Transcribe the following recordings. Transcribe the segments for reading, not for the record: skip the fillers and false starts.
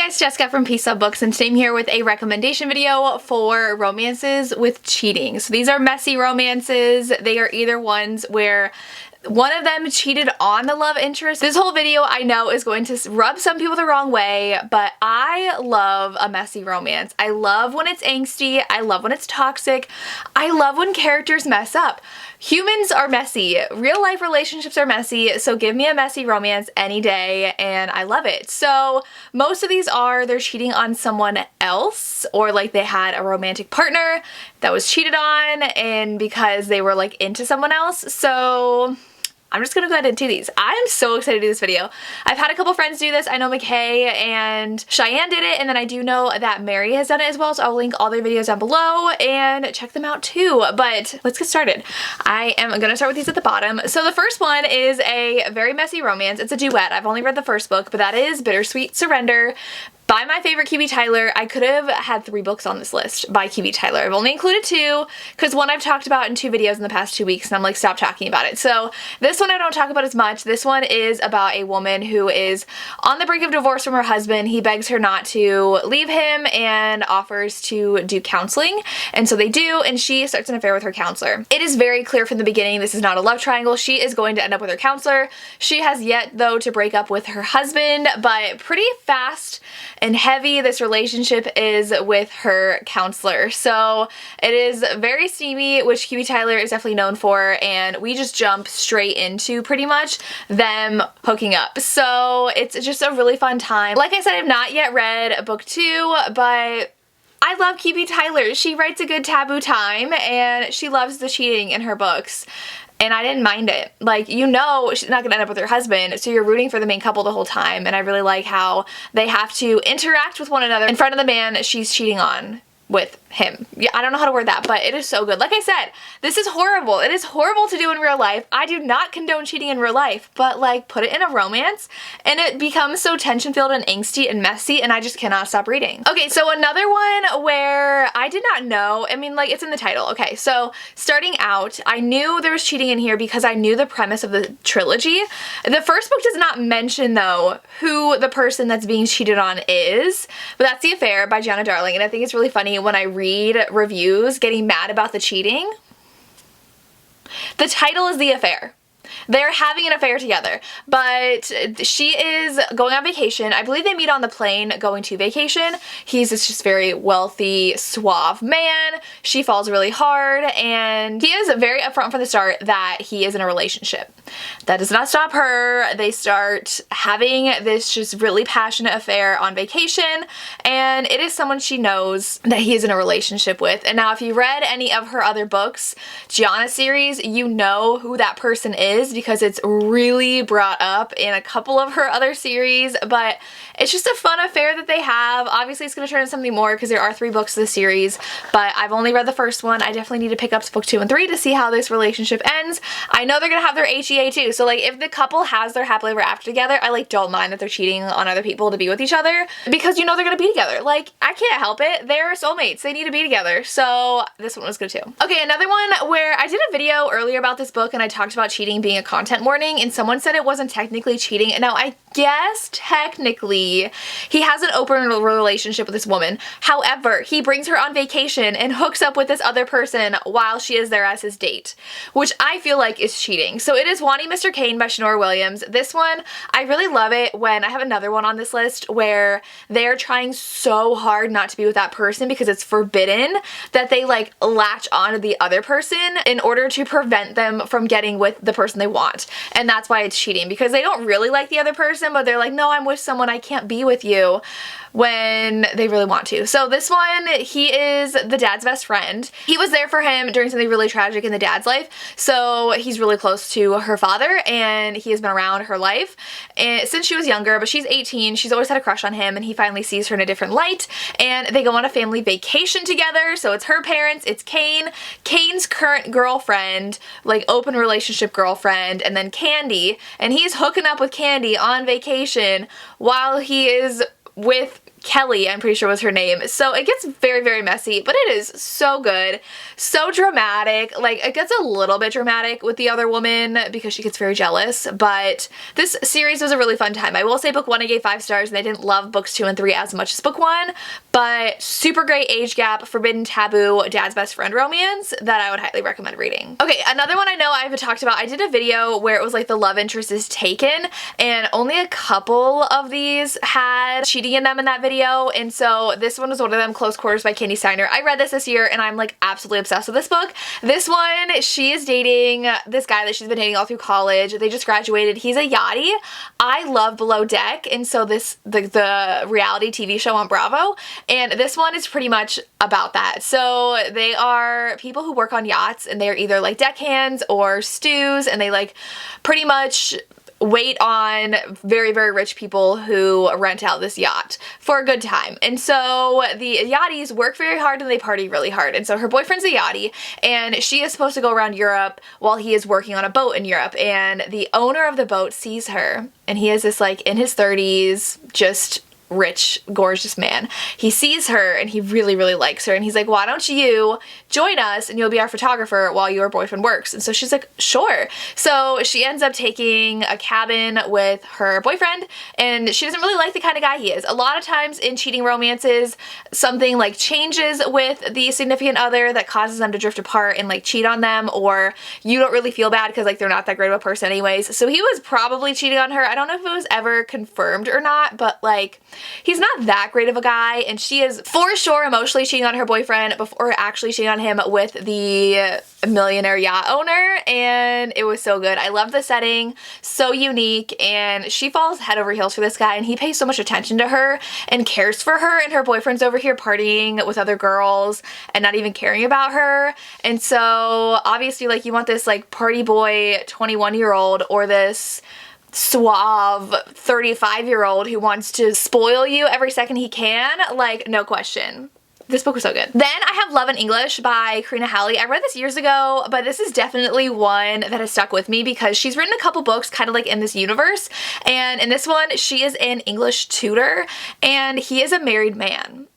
guys, Jessica from Peace Up Books, and today I'm here with a recommendation video for romances with cheating. So these are messy romances. They are either ones where one of them cheated on the love interest. This whole video I know is going to rub some people the wrong way, but I love a messy romance. I love when it's angsty. I love when it's toxic. I love when characters mess up. Humans are messy. Real life relationships are messy, so give me a messy romance any day, and I love it. So most of these they're cheating on someone else, or like they had a romantic partner that was cheated on, and because they were like into someone else. So I'm just gonna go ahead and do these. I'm so excited to do this video. I've had a couple friends do this. I know McKay and Cheyenne did it, and then I do know that Mary has done it as well, so I'll link all their videos down below and check them out too. But let's get started. I am gonna start with these at the bottom. So the first one is a very messy romance. It's a duet. I've only read the first book, but that is Bittersweet Surrender by my favorite Kiwi Tyler. I could have had 3 books on this list by Kiwi Tyler. I've only included 2 because one I've talked about in 2 videos in the past 2 weeks, and I'm like, stop talking about it. So this one I don't talk about as much. This one is about a woman who is on the brink of divorce from her husband. He begs her not to leave him and offers to do counseling, and so they do, and she starts an affair with her counselor. It is very clear from the beginning this is not a love triangle. She is going to end up with her counselor. She has yet though to break up with her husband, but pretty fast and heavy this relationship is with her counselor. So it is very steamy, which Kiwi Tyler is definitely known for, and we just jump straight into pretty much them hooking up. So it's just a really fun time. Like I said, I've not yet read book 2, but I love Kiwi Tyler. She writes a good taboo time, and she loves the cheating in her books. And I didn't mind it. Like, you know she's not gonna end up with her husband, so you're rooting for the main couple the whole time, and I really like how they have to interact with one another in front of the man she's cheating on with him. Yeah, I don't know how to word that, but it is so good. Like I said, this is horrible. It is horrible to do in real life. I do not condone cheating in real life, but like put it in a romance and it becomes so tension-filled and angsty and messy, and I just cannot stop reading. Okay, so another one where I did not know, I mean, like, it's in the title. Okay, so starting out, I knew there was cheating in here because I knew the premise of the trilogy. The first book does not mention, though, who the person that's being cheated on is, but that's The Affair by Gianna Darling, and I think it's really funny when I read reviews getting mad about the cheating. The title is The Affair. They're having an affair together, but she is going on vacation. I believe they meet on the plane going to vacation. He's this just very wealthy, suave man. She falls really hard, and he is very upfront from the start that he is in a relationship. That does not stop her. They start having this just really passionate affair on vacation, and it is someone she knows that he is in a relationship with. And now if you read any of her other books, Gianna series, you know who that person is because it's really brought up in a couple of her other series, but it's just a fun affair that they have. Obviously it's going to turn into something more because there are 3 books of the series, but I've only read the first one. I definitely need to pick up book 2 and 3 to see how this relationship ends. I know they're going to have their HEA too, so like if the couple has their happily ever after together, I like don't mind that they're cheating on other people to be with each other because you know they're going to be together. Like, I can't help it. They're soulmates. They need to be together. So this one was good too. Okay, another one where I did a video earlier about this book and I talked about cheating being a content warning, and someone said it wasn't technically cheating, and now I guess technically he has an open relationship with this woman. However, he brings her on vacation and hooks up with this other person while she is there as his date, which I feel like is cheating. So it is Wanting Mr. Kane by Shanora Williams. This one, I really love it when I have another one on this list where they're trying so hard not to be with that person because it's forbidden that they like latch onto the other person in order to prevent them from getting with the person they want. And that's why it's cheating, because they don't really like the other person, but they're like, no, I'm with someone, I can't be with you, when they really want to. So this one, he is the dad's best friend. He was there for him during something really tragic in the dad's life, so he's really close to her father, and he has been around her life and since she was younger, but she's 18. She's always had a crush on him, and he finally sees her in a different light, and they go on a family vacation together. So it's her parents, it's Kane, Kane's current girlfriend, like open relationship girlfriend, and then Candy, and he's hooking up with Candy on vacation while he is with Kelly, I'm pretty sure was her name. So it gets very, very messy, but it is so good. So dramatic. Like, it gets a little bit dramatic with the other woman because she gets very jealous, but this series was a really fun time. I will say book 1 I gave 5 stars, and I didn't love books 2 and 3 as much as book 1, but super great age gap, forbidden, taboo, dad's best friend romance that I would highly recommend reading. Okay, another one I know I've talked about, I did a video where it was like the love interest is taken, and only a couple of these had cheating in them in that video, and so this one was one of them, Close Quarters by Candy Steiner. I read this year, and I'm like absolutely obsessed with this book. This one, she is dating this guy that she's been dating all through college. They just graduated. He's a yachty. I love Below Deck, and so the reality TV show on Bravo, and this one is pretty much about that. So they are people who work on yachts, and they're either like deckhands or stews, and they like pretty much wait on very, very rich people who rent out this yacht for a good time. And so the yachties work very hard and they party really hard. And so her boyfriend's a yachty, and she is supposed to go around Europe while he is working on a boat in Europe. And the owner of the boat sees her, and he is this like in his 30s, just rich, gorgeous man. He sees her and he really, really likes her, and he's like, why don't you join us and you'll be our photographer while your boyfriend works? And so she's like, sure. So she ends up taking a cabin with her boyfriend, and she doesn't really like the kind of guy he is. A lot of times in cheating romances, something like changes with the significant other that causes them to drift apart and like cheat on them, or you don't really feel bad because like they're not that great of a person anyways. So he was probably cheating on her. I don't know if it was ever confirmed or not, but like, he's not that great of a guy, and she is for sure emotionally cheating on her boyfriend before actually cheating on him with the millionaire yacht owner, and it was so good. I love the setting, so unique, and she falls head over heels for this guy, and he pays so much attention to her and cares for her, and her boyfriend's over here partying with other girls and not even caring about her. And so obviously like you want this like party boy 21-year-old or this suave 35-year-old who wants to spoil you every second he can, like, no question. This book was so good. Then I have Love in English by Karina Halley. I read this years ago, but this is definitely one that has stuck with me because she's written a couple books kind of like in this universe, and in this one she is an English tutor and he is a married man.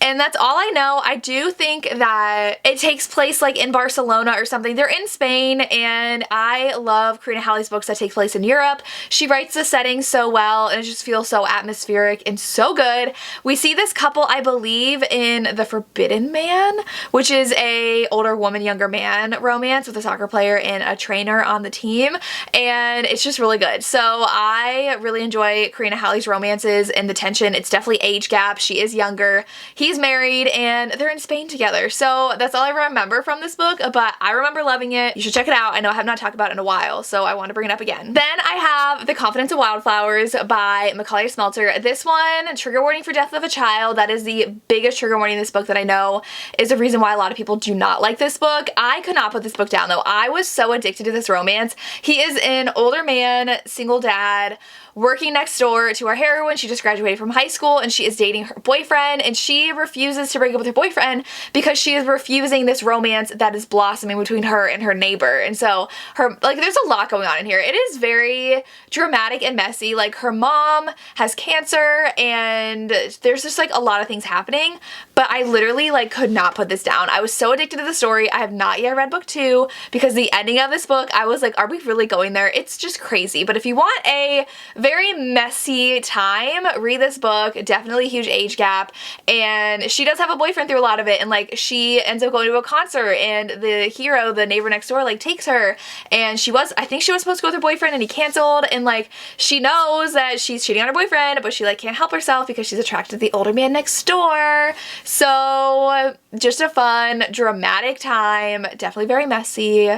And that's all I know. I do think that it takes place like in Barcelona or something. They're in Spain, and I love Karina Halley's books that take place in Europe. She writes the setting so well, and it just feels so atmospheric and so good. We see this couple, I believe, in The Forbidden Man, which is a older woman, younger man romance with a soccer player and a trainer on the team, and it's just really good. So I really enjoy Karina Halley's romances and the tension. It's definitely age gap. She is younger. He's married, and they're in Spain together. So that's all I remember from this book, but I remember loving it. You should check it out. I know I have not talked about it in a while, so I want to bring it up again. Then I have The Confidence of Wildflowers by Magnolia Parks. This one, trigger warning for death of a child. That is the biggest trigger warning in this book that I know is the reason why a lot of people do not like this book. I could not put this book down though. I was so addicted to this romance. He is an older man, single dad, working next door to our heroine. She just graduated from high school, and she is dating her boyfriend, and she refuses to break up with her boyfriend because she is refusing this romance that is blossoming between her and her neighbor. And so there's a lot going on in here. It is very dramatic and messy. Like, her mom has cancer, and there's just like a lot of things happening, but I literally like could not put this down. I was so addicted to the story. I have not yet read book 2 because the ending of this book, I was like, are we really going there? It's just crazy. But if you want a very messy time, read this book. Definitely a huge age gap, and she does have a boyfriend through a lot of it, and like she ends up going to a concert, and the hero, the neighbor next door, like takes her, and I think she was supposed to go with her boyfriend, and he canceled, and like she knows that she's cheating on her boyfriend, but she like can't help herself because she's attracted to the older man next door. So just a fun, dramatic time, definitely very messy.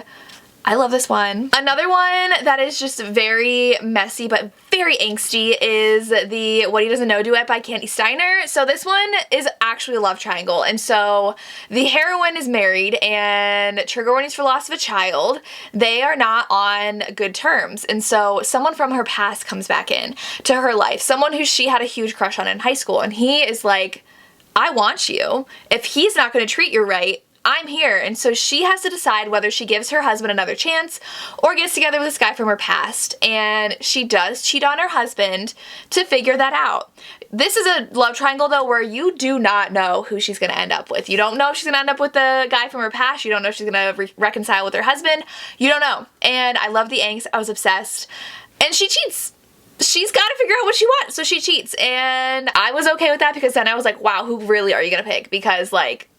I love this one. Another one that is just very messy but very angsty is the What He Doesn't Know duet by Candy Steiner. So this one is actually a love triangle, and so the heroine is married, and trigger warnings for loss of a child. They are not on good terms, and so someone from her past comes back in to her life, someone who she had a huge crush on in high school, and he is like, I want you. If he's not going to treat you right, I'm here. And so she has to decide whether she gives her husband another chance or gets together with this guy from her past. And she does cheat on her husband to figure that out. This is a love triangle though where you do not know who she's going to end up with. You don't know if she's going to end up with the guy from her past. You don't know if she's going to reconcile with her husband. You don't know. And I love the angst. I was obsessed. And she cheats. She's got to figure out what she wants, so she cheats. And I was okay with that because then I was like, wow, who really are you going to pick? Because like,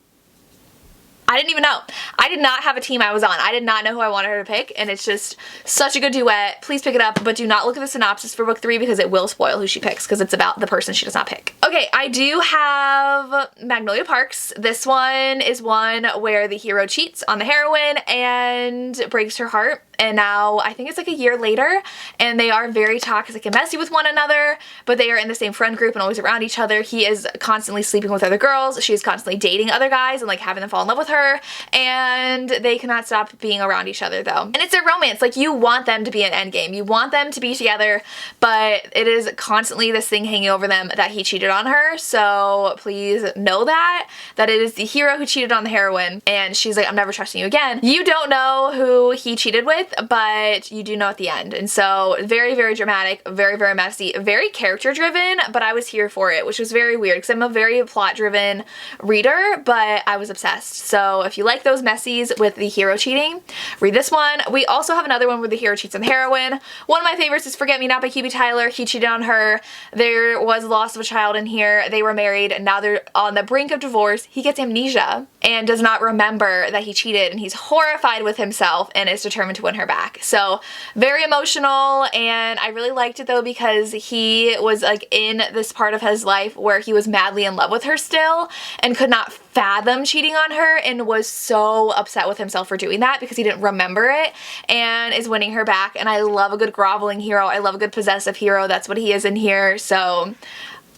I didn't even know. I did not have a team I was on. I did not know who I wanted her to pick, and it's just such a good duet. Please pick it up, but do not look at the synopsis for book 3 because it will spoil who she picks because it's about the person she does not pick. Okay, I do have Magnolia Parks. This one is one where the hero cheats on the heroine and breaks her heart. And now I think it's like a year later and they are very toxic and messy with one another, but they are in the same friend group and always around each other. He is constantly sleeping with other girls. She is constantly dating other guys and like having them fall in love with her, and they cannot stop being around each other though. And it's a romance. Like, you want them to be an endgame. You want them to be together, but it is constantly this thing hanging over them that he cheated on her. So please know that it is the hero who cheated on the heroine, and she's like, I'm never trusting you again. You don't know who he cheated with, but you do know at the end. And so very, very dramatic, very, very messy, very character driven, but I was here for it, which was very weird because I'm a very plot driven reader, but I was obsessed. So if you like those messies with the hero cheating, read this one. We also have another one where the hero cheats on the heroine. One of my favorites is Forget Me Not by QB Tyler. He cheated on her. There was loss of a child in here. They were married and now they're on the brink of divorce. He gets amnesia and does not remember that he cheated, and he's horrified with himself and is determined to win her back. So very emotional, and I really liked it though because he was like in this part of his life where he was madly in love with her still and could not fathom cheating on her and was so upset with himself for doing that because he didn't remember it, and is winning her back. And I love a good groveling hero. I love a good possessive hero. That's what he is in here. So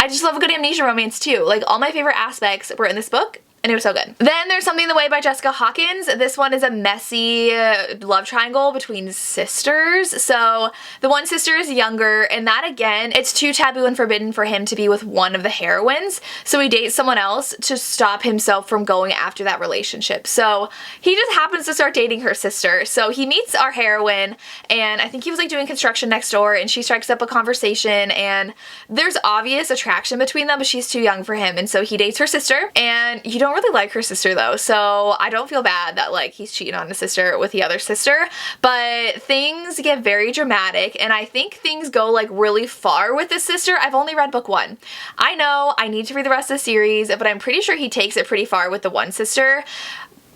I just love a good amnesia romance too. Like, all my favorite aspects were in this book, and it was so good. Then there's Something the Way by Jessica Hawkins. This one is a messy love triangle between sisters. So the one sister is younger, and that again, it's too taboo and forbidden for him to be with one of the heroines. So he dates someone else to stop himself from going after that relationship. So he just happens to start dating her sister. So he meets our heroine, and I think he was like doing construction next door, and she strikes up a conversation, and there's obvious attraction between them, but she's too young for him. And so he dates her sister, and you don't really like her sister though, so I don't feel bad that like he's cheating on his sister with the other sister, but things get very dramatic, and I think things go like really far with this sister. I've only read book 1. I know I need to read the rest of the series, but I'm pretty sure he takes it pretty far with the one sister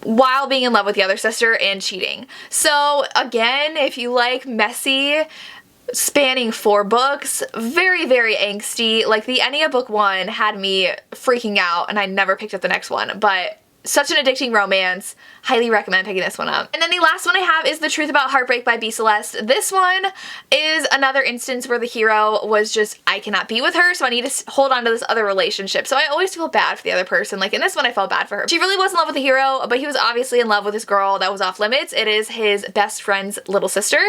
while being in love with the other sister and cheating. So again, if you like messy, spanning 4 books, very, very angsty. Like, the ending of book 1 had me freaking out, and I never picked up the next one, but such an addicting romance. Highly recommend picking this one up. And then the last one I have is The Truth About Heartbreak by B. Celeste. This one is another instance where the hero was just, I cannot be with her, so I need to hold on to this other relationship. So I always feel bad for the other person. Like, in this one, I felt bad for her. She really was in love with the hero, but he was obviously in love with this girl that was off limits. It is his best friend's little sister,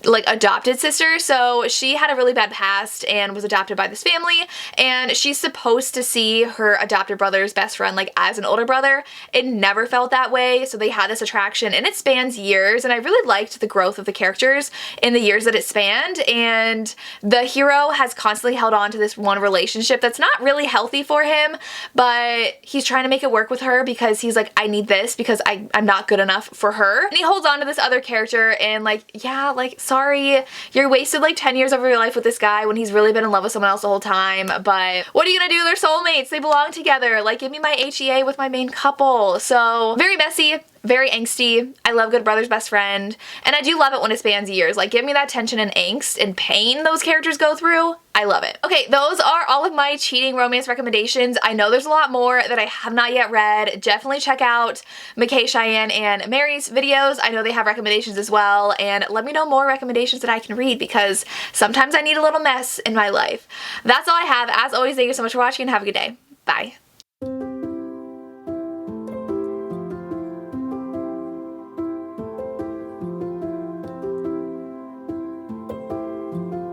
like adopted sister. So she had a really bad past and was adopted by this family, and she's supposed to see her adopted brother's best friend like as an older brother. It never felt that way, so they had this attraction, and it spans years, and I really liked the growth of the characters in the years that it spanned. And the hero has constantly held on to this one relationship that's not really healthy for him, but he's trying to make it work with her because he's like, I need this because I'm not good enough for her. And he holds on to this other character, and like, yeah, like, sorry, you're wasted like 10 years of your life with this guy when he's really been in love with someone else the whole time, but what are you gonna do? They're soulmates. They belong together. Like, give me my HEA with my main couple. So very messy, very angsty. I love good brother's best friend, and I do love it when it spans years. Like, give me that tension and angst and pain those characters go through. I love it. Okay, those are all of my cheating romance recommendations. I know there's a lot more that I have not yet read. Definitely check out McKay, Cheyenne, and Mary's videos. I know they have recommendations as well, and let me know more recommendations that I can read because sometimes I need a little mess in my life. That's all I have. As always, thank you so much for watching and have a good day. Bye.